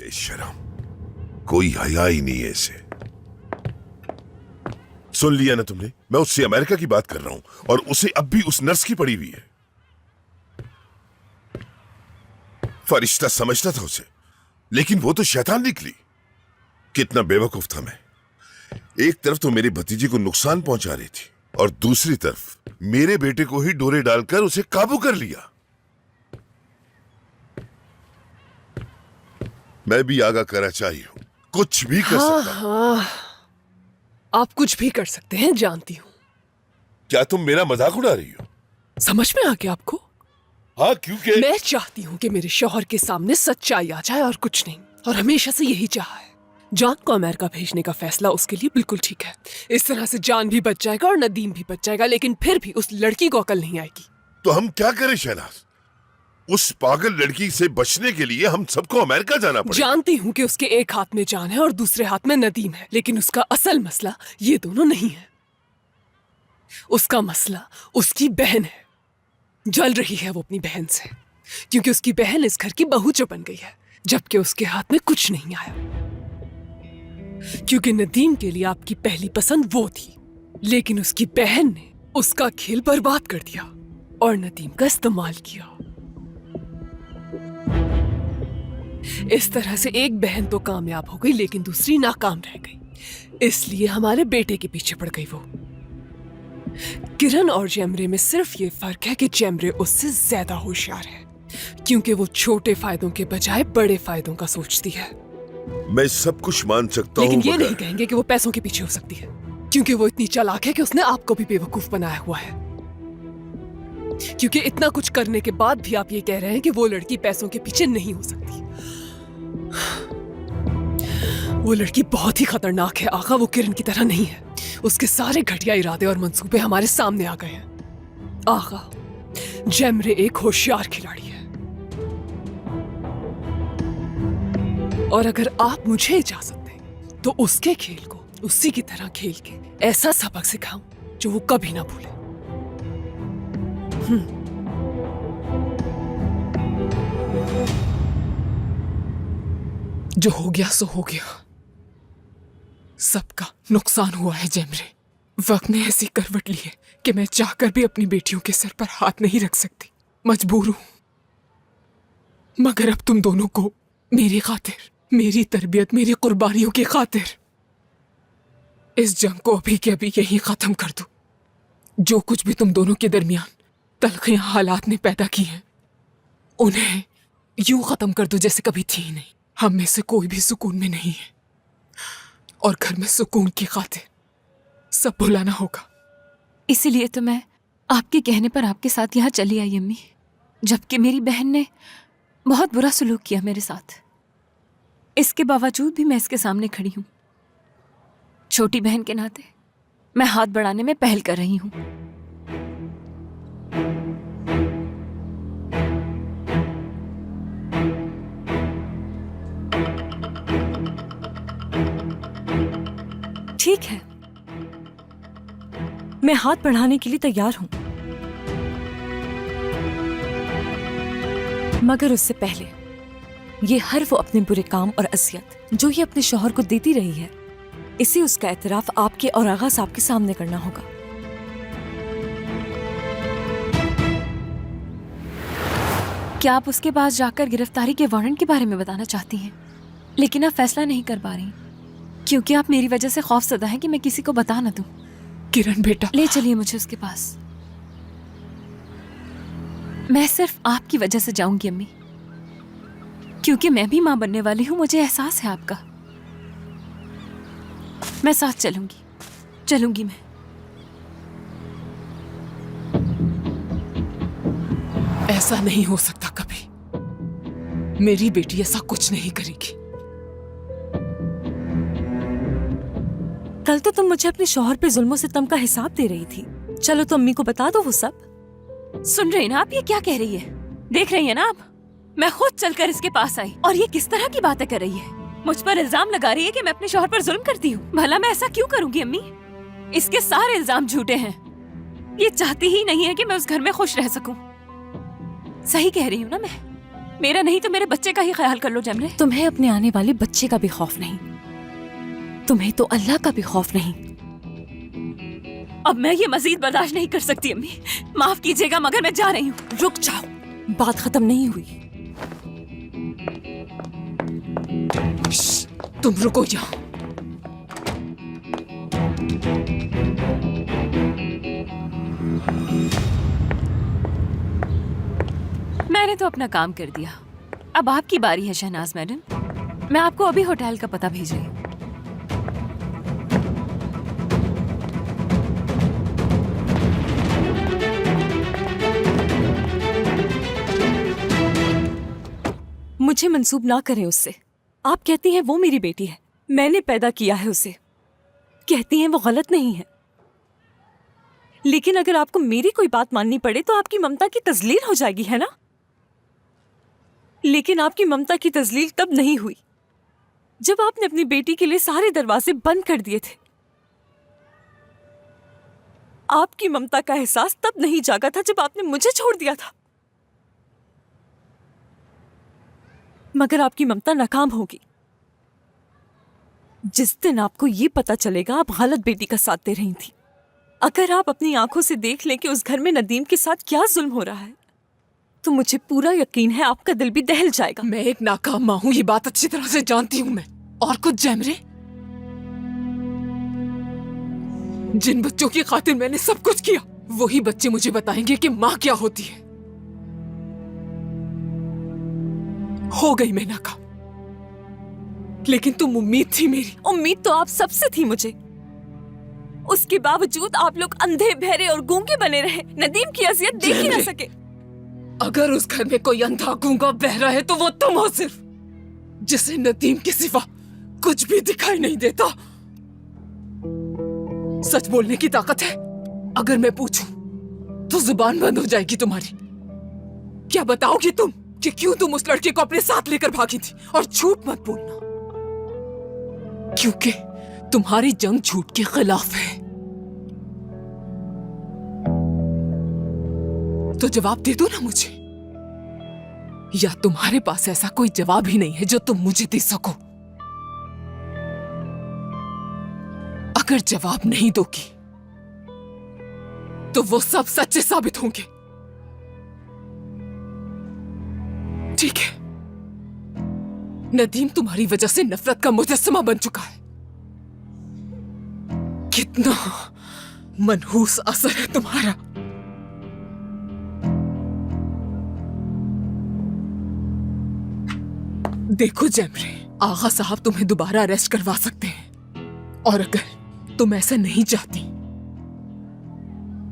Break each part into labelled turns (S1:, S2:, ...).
S1: बेशरम, कोई हया ही नहीं है इसे। सुन लिया ना तुमने, मैं उससे अमेरिका की बात कर रहा हूं और उसे अब भी उस नर्स की पड़ी हुई है। फरिश्ता समझता था उसे, लेकिन वो तो शैतान निकली। कितना बेवकूफ था मैं। एक तरफ तो मेरे भतीजे को नुकसान पहुंचा रही थी और दूसरी तरफ मेरे बेटे को ही डोरे डालकर उसे काबू कर लिया। मैं भी आगा कराचाई हूं, कुछ भी कर सकता हूं।
S2: हाँ, आप कुछ भी कर सकते हैं, जानती हूं।
S1: क्या तुम मेरा मजाक उड़ा रही हो?
S2: समझ में आ गया आपको?
S1: हाँ, क्योंकि
S2: मैं चाहती हूँ कि मेरे शौहर के सामने सच्चाई आ जाए और कुछ नहीं, और हमेशा से यही चाहा है। जान को अमेरिका भेजने का फैसला उसके लिए बिल्कुल ठीक है। इस तरह से जान भी बच जाएगा और नदीम भी बच जाएगा, लेकिन फिर भी उस लड़की को अकल नहीं आएगी।
S1: तो हम क्या करें शहनाज? उस पागल लड़की से बचने के लिए हम सबको अमेरिका जाना पड़ेगा।
S2: जानती हूँ कि उसके एक हाथ में जान है और दूसरे हाथ में नदीम है, लेकिन उसका असल मसला ये दोनों नहीं है। उसका मसला उसकी बहन है। जल रही है वो अपनी बहन से, क्योंकि उसकी बहन इस घर की बहू जो बन गई है, जबकि उसके हाथ में कुछ नहीं आया। क्योंकि नदीम के लिए आपकी पहली पसंद वो थी, लेकिन उसकी बहन ने उसका खेल बर्बाद कर दिया और नदीम का इस्तेमाल किया। इस तरह से एक बहन तो कामयाब हो गई, लेकिन दूसरी नाकाम रह गई। इसलिए हमारे बेटे के पीछे पड़ गई वो। किरण और जेमरे में सिर्फ ये फर्क है कि जेमरे उससे ज्यादा होशियार है, क्योंकि वो छोटे फायदों के बजाय बड़े फायदों का सोचती है।
S1: मैं सब कुछ मान सकता हूँ,
S2: लेकिन ये
S1: मगर
S2: नहीं कहेंगे कि वो पैसों के पीछे हो सकती है, क्योंकि वो इतनी चालाक है कि उसने आपको भी बेवकूफ बनाया हुआ है। क्योंकि इतना कुछ करने के बाद भी आप ये कह रहे हैं कि वो लड़की पैसों के पीछे नहीं हो सकती। वो लड़की बहुत ही खतरनाक है आका, वो किरण की तरह नहीं है। उसके सारे घटिया इरादे और मंसूबे हमारे सामने आ गए हैं। आका, जेमरे एक होशियार खिलाड़ी है, और अगर आप मुझे इजाजत दें तो उसके खेल को उसी की तरह खेल के ऐसा सबक सिखाऊं जो वो कभी ना भूले। जो हो गया सो हो गया। सबका नुकसान हुआ है जेमरे। वक्त ने ऐसी करवट ली है कि मैं चाहकर भी अपनी बेटियों के सर पर हाथ नहीं रख सकती। मजबूर हूं। मगर अब तुम दोनों को मेरी खातिर, मेरी तरबियत, मेरी कुर्बानियों की खातिर इस जंग को अभी के अभी यही खत्म कर दो। जो कुछ भी तुम दोनों के दरमियान तलखियां हालात ने पैदा की हैं, उन्हें यूं खत्म कर दो जैसे कभी थी ही नहीं। हम में से कोई भी सुकून में नहीं है, और घर में सुकून की खातिर सब भुलाना होगा।
S3: इसीलिए तो मैं आपके कहने पर आपके साथ यहाँ चली आई अम्मी, जबकि मेरी बहन ने बहुत बुरा सलूक किया मेरे साथ। इसके बावजूद भी मैं इसके सामने खड़ी हूँ। छोटी बहन के नाते मैं हाथ बढ़ाने में पहल कर रही हूँ।
S4: ठीक है, मैं हाथ बढ़ाने के लिए तैयार हूं, मगर उससे पहले ये हर वो अपने बुरे काम और असियत जो ये अपने शौहर को देती रही है, इसे उसका एतराफ आपके और आगा साहब के सामने करना होगा।
S3: क्या आप उसके पास जाकर गिरफ्तारी के वारंट के बारे में बताना चाहती हैं? लेकिन आप फैसला नहीं कर पा रही, क्योंकि आप मेरी वजह से खौफजदा हैं कि मैं किसी को बता न दूं।
S2: किरण बेटा,
S3: ले चलिए मुझे उसके पास। मैं सिर्फ आपकी वजह से जाऊंगी अम्मी, क्योंकि मैं भी मां बनने वाली हूं। मुझे एहसास है आपका। मैं साथ चलूंगी मैं।
S2: ऐसा नहीं हो सकता कभी। मेरी बेटी ऐसा कुछ नहीं करेगी।
S4: कल तो तुम मुझे अपने शौहर पे जुल्मों सितम का हिसाब दे रही थी। चलो तो अम्मी को बता दो वो सब।
S3: सुन रही ना आप ये क्या कह रही है? देख रही है ना आप? मैं खुद चलकर इसके पास आई और ये किस तरह की बातें कर रही है। मुझ पर इल्जाम लगा रही है कि मैं अपने शौहर पर जुल्म करती हूँ। भला मैं ऐसा क्यों करूंगी अम्मी? इसके सारे इल्जाम झूठे हैं। ये चाहती ही नहीं है कि मैं उस घर में खुश रह सकूं। सही कह रही हूँ ना मैं? मेरा नहीं तो मेरे बच्चे का ही ख्याल कर लो जमरे।
S4: तुम्हें अपने आने वाले बच्चे का भी खौफ नहीं, तुम्हें तो अल्लाह का भी खौफ नहीं।
S3: अब मैं ये मजीद बर्दाश्त नहीं कर सकती अम्मी, माफ कीजिएगा मगर मैं जा रही हूँ।
S4: रुक जाओ, बात खत्म नहीं हुई।
S2: तुम रुको यहाँ।
S3: मैंने तो अपना काम कर दिया, अब आपकी बारी है शहनाज मैडम। मैं आपको अभी होटल का पता भेज रही हूँ।
S4: मुझे मंसूब ना करें उससे। आप कहती हैं वो मेरी बेटी है, मैंने पैदा किया है उसे, कहती हैं वो गलत नहीं है। लेकिन अगर आपको मेरी कोई बात माननी पड़े तो आपकी ममता की तजलील हो जाएगी, है ना? लेकिन आपकी ममता की तजलील तब नहीं हुई जब आपने अपनी बेटी के लिए सारे दरवाजे बंद कर दिए थे। आपकी ममता का एहसास तब नहीं जागा था जब आपने मुझे छोड़ दिया था। मगर आपकी ममता नाकाम होगी जिस दिन आपको ये पता चलेगा आप गलत बेटी का साथ दे रही थी। अगर आप अपनी आंखों से देख लें कि उस घर में नदीम के साथ क्या जुल्म हो रहा है तो मुझे पूरा यकीन है आपका दिल भी दहल जाएगा।
S2: मैं एक नाकाम माँ हूँ, ये बात अच्छी तरह से जानती हूँ मैं। और कुछ जैमरे, जिन बच्चों की खातिर मैंने सब कुछ किया वही बच्चे मुझे बताएंगे कि माँ क्या होती है। हो गई मैं नाकाम, लेकिन तुम उम्मीद थी मेरी।
S4: उम्मीद तो आप सबसे थी मुझे, उसके बावजूद आप लोग अंधे बहरे और गूंगे बने रहे, नदीम की अजियत देख ही ना सके।
S2: अगर उस घर में कोई अंधा गूंगा बहरा है तो वो तुम हो सिर्फ, जिसे नदीम के सिवा कुछ भी दिखाई नहीं देता। सच बोलने की ताकत है, अगर मैं पूछूं तो जुबान बंद हो जाएगी तुम्हारी। क्या बताओगी तुम कि क्यों तुम उस लड़के को अपने साथ लेकर भागी थी? और झूठ मत बोलना, क्योंकि तुम्हारी जंग झूठ के खिलाफ है। तो जवाब दे दो ना मुझे, या तुम्हारे पास ऐसा कोई जवाब ही नहीं है जो तुम मुझे दे सको? अगर जवाब नहीं दोगी तो वो सब सच्चे साबित होंगे। ठीक है, नदीम तुम्हारी वजह से नफरत का मुजस्समा बन चुका है। कितना मनहूस असर है तुम्हारा। देखो जैमरे, आगा साहब तुम्हें दोबारा अरेस्ट करवा सकते हैं, और अगर तुम ऐसा नहीं चाहती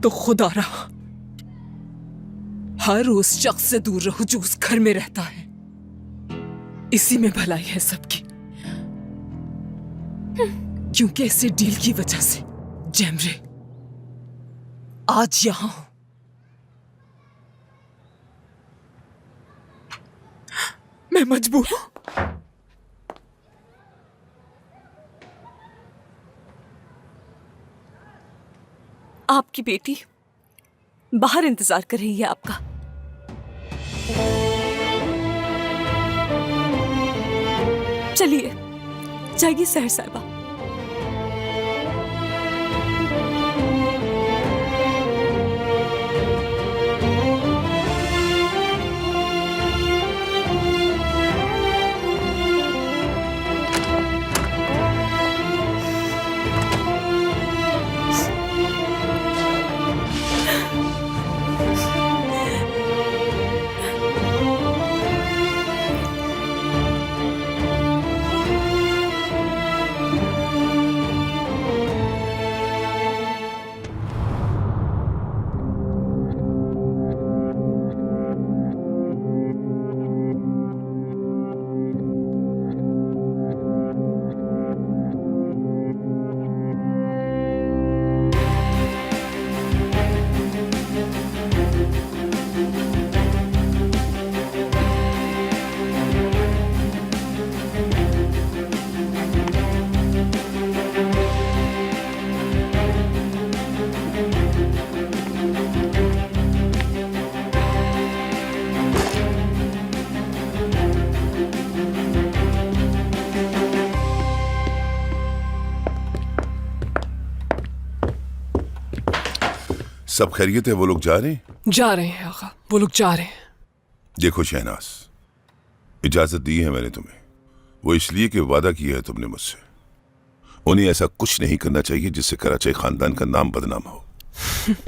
S2: तो खुदा रहा हर उस शख्स से दूर रहो जो उस घर में रहता है। इसी में भलाई है सबकी, क्योंकि इसी डील की वजह से जैमरे आज यहां हूं। मैं मजबूर हूं।
S4: आपकी बेटी बाहर इंतजार कर रही है आपका। चलिए जाइए सहर साहिबा।
S1: सब खैरियत है? वो लोग जा रहे हैं?
S2: जा रहे हैं आका, वो लोग जा रहे हैं।
S1: देखो शहनाज, इजाजत दी है मैंने तुम्हें, वो इसलिए कि वादा किया है तुमने मुझसे। उन्हें ऐसा कुछ नहीं करना चाहिए जिससे कराची खानदान का नाम बदनाम हो।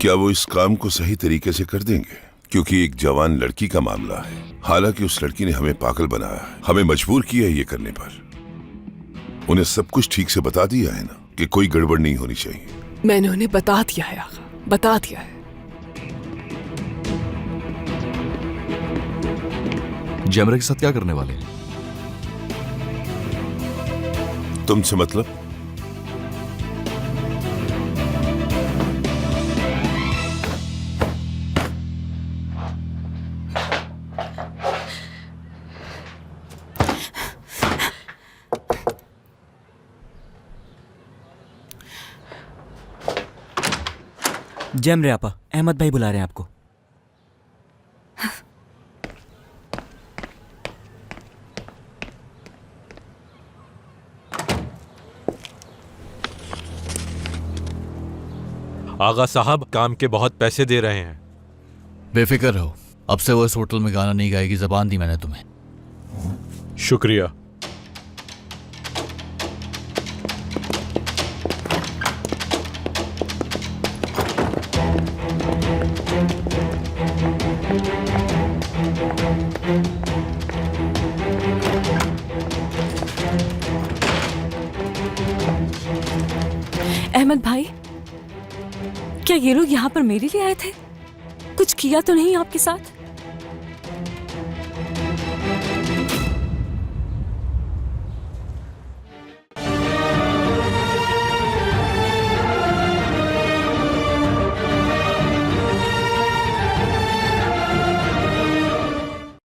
S1: क्या वो इस काम को सही तरीके से कर देंगे? क्योंकि एक जवान लड़की का मामला है। हालांकि उस लड़की ने हमें पागल बनाया है, हमें मजबूर किया है ये करने पर। उन्हें सब कुछ ठीक से बता दिया है ना कि कोई गड़बड़ नहीं होनी चाहिए।
S2: मैंने उन्हें बता दिया है आका, बता दिया है।
S5: जैमरा के साथ क्या करने वाले हैं?
S1: तुमसे मतलब?
S6: जैमरे आपा, अहमद भाई बुला रहे हैं आपको।
S7: आगा साहब काम के बहुत पैसे दे रहे हैं।
S5: बेफिक्र रहो, अब से वो इस होटल में गाना नहीं गाएगी, जबान दी मैंने तुम्हें।
S7: शुक्रिया।
S4: अहमद भाई, क्या ये लोग यहाँ पर मेरे लिए आए थे? कुछ किया तो नहीं आपके साथ?